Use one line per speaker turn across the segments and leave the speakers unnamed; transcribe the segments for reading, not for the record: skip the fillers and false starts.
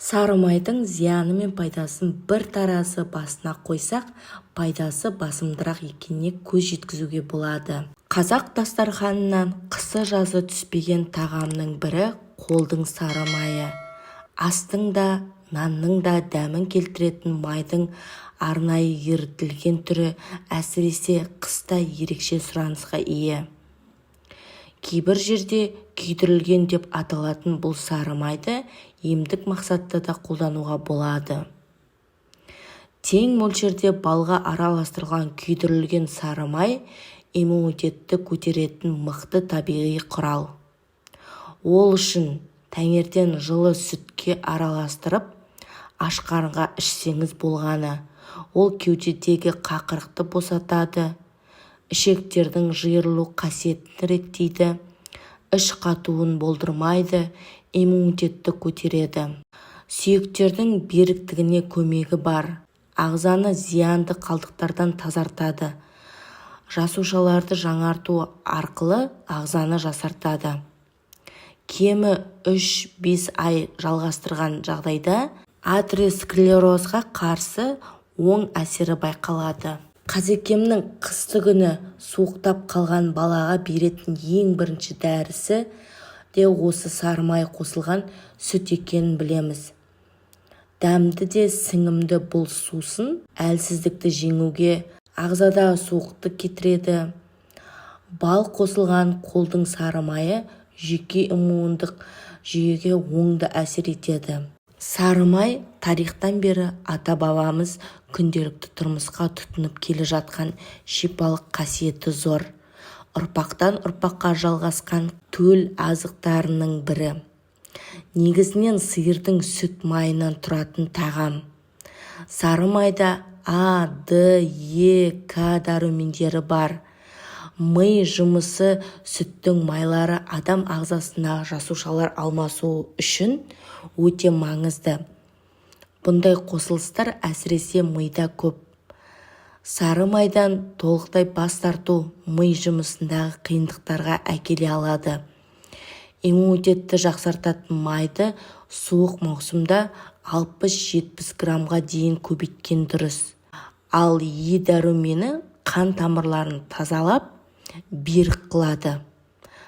Сары майдың зияны мен пайдасын бір таразы басына қойсақ, пайдасы басымдырақ екеніне көз жеткізуге болады. Қазақ дастарханынан қысы-жазы түспеген тағамның бірі қолдың сары майы. Астың да, нанның да дәмін келтіретін майдың арнайы ерітілген түрі әсіресе қыста ерекше сұранысқа ие. Кейбір жерде күйдірілген деп аталатын бұл сары майды емдік мақсатта да қолдануға болады. Тең мөлшерде балға араластырылған күйдірілген сары май иммунитетті көтеретін мықты табиғи құрал. Ол үшін таңертең жылы сүтке араластырып, аш қарынға ішсеңіз болғаны. Ол кеудедегі қақырықты босатады, ішектердің жиырылу қасиетін реттейді, іш қатуын болдырмайды, иммунитетті көтереді. Сүйектердің беріктігіне көмегі бар. Ағзаны зиянды қалдықтардан тазартады. Жасушаларды жаңарту арқылы ағзаны жасартады. Кемі 3-5 ай жалғастырған жағдайда атеросклерозға қарсы оң әсері байқалады. Қазекемнің қысты күні суықтап қалған балаға беретін ең бірінші дәрісі де осы сары май қосылған сүт екенін білеміз. Дәмді де сіңімді бұл сусын әлсіздікті жеңуге, ағзадағы суықты кетіреді. Бал қосылған қолдың сары майы жүйке иммундық жүйеге оңды әсер етеді. Сары май тарихтан бері ата-бабамыз күнделікті тұрмысқа тұтынып келе жатқан шипалық қасиеті зор. Ұрпақтан ұрпаққа жалғасқан төл азықтарының бірі. Негізінен сиырдың сүт майынан тұратын тағам. Сары майда А, Д, Е, К дәрумендері бар. Ми жұмысы сүттің майлары адам ағзасындағы жасушалар алмасуы үшін өте маңызды. Бұндай қосылыстар әсіресе мида көп. Сары майдан толықтай бас тарту ми жұмысындағы қиындықтарға әкеле алады. Иммунитетті жақсартатын майды суық маусымда 60-70 граммға дейін көбейткен дұрыс. Ал Е дәрумені қан тамырларын тазалап, берік қылады.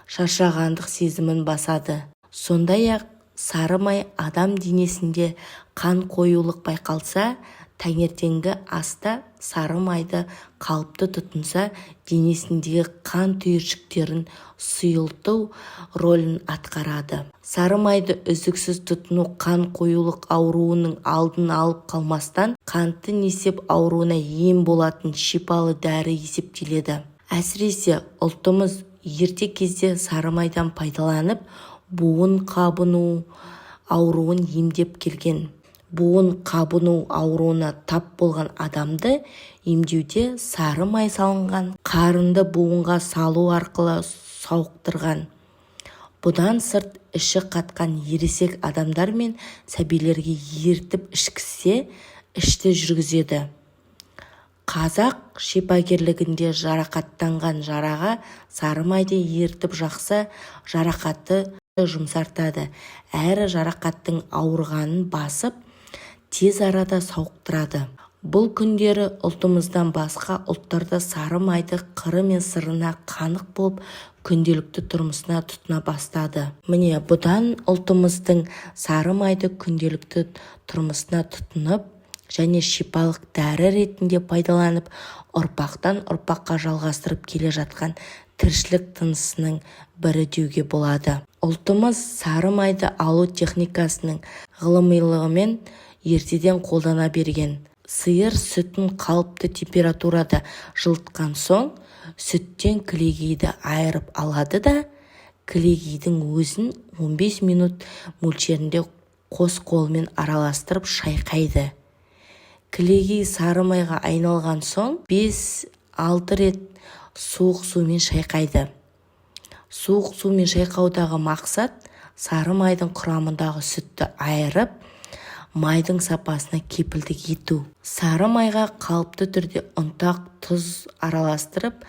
Шаршағандық сезімін басады. Сондай-ақ сары май адам денесінде қан қоюлық байқалса, таңертеңгі аста сары майды қалыпты тұтынса, денесіндегі қан түйіршіктерін сұйылту рөлін атқарады. Сары майды үздіксіз тұтыну қан қоюлық ауруының алдын алып қалмастан, қанты несеп ауруына ем болатын шипалы дәрі есептеледі. Әсіресе ұлтымыз ерте кезде сары майдан пайдаланып, буын қабыну ауруын емдеп келген. Буын қабыну ауруына тап болған адамды емдеуде сары май салынған қарынды буынға салу арқылы сауықтырған. Бұдан сырт іші қатқан ересек адамдар мен сәбилерге ертіп ішкізсе, ішті жүргізеді. Қазақ шипагерлігінде жарақаттанған жараға сары майды ертіп жақса, жарақатты жұмсартады. Әрі жарақаттың ауырғанын басып, тез арада сауықтырады. Бұл күндері ұлтымыздан басқа ұлттарда сары майды қыры мен сырына қанық болып, күнделікті тұрмысына тұтына бастады. Міне бұдан ұлтымыздың сары майды күнделікті тұрмысына тұтынып, және шипалық дәрі ретінде пайдаланып, ұрпақтан ұрпаққа жалғастырып келе жатқан тіршілік тынысының бірі деуге болады. Ұлтымыз сары майды алу техникасының ғылымилығымен ертеден қолдана берген. Сиыр сүтін қалыпты температурада жылытқан соң, сүттен кілегейді айырып алады да, кілегейдің өзін 15 минут мөлшерінде қос қолмен араластырып шайқайды. Кілегей сары майға айналған соң 5-6 рет суық сумен шайқайды. Суық сумен шайқаудағы мақсат сары майдың құрамындағы сүтті айырып, майдың сапасына кепілдік ету. Сары майға қалыпты түрде ұнтақ, тұз араластырып,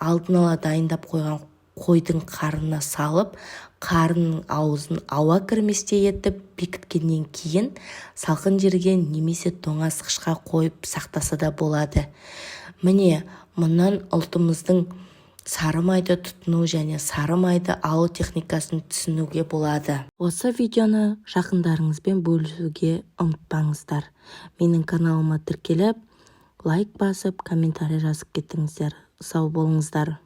алдын ала дайындап қойған қойдың қарнына салып, қарынның аузын ауа кірместей етіп бекіткеннен кейін салқын жерге немесе тоңазытқышқа қойып сақтаса да болады. Міне, мұнан ұлтымыздың сары майды тұтыну және сары майды алу техникасын түсінуге болады. Осы видеоны жақындарыңызбен бөлісуге ұмытпаңыздар. Менің каналыма тіркеліп, лайк басып, комментарий жазып кетіңіздер. Сау болыңыздар.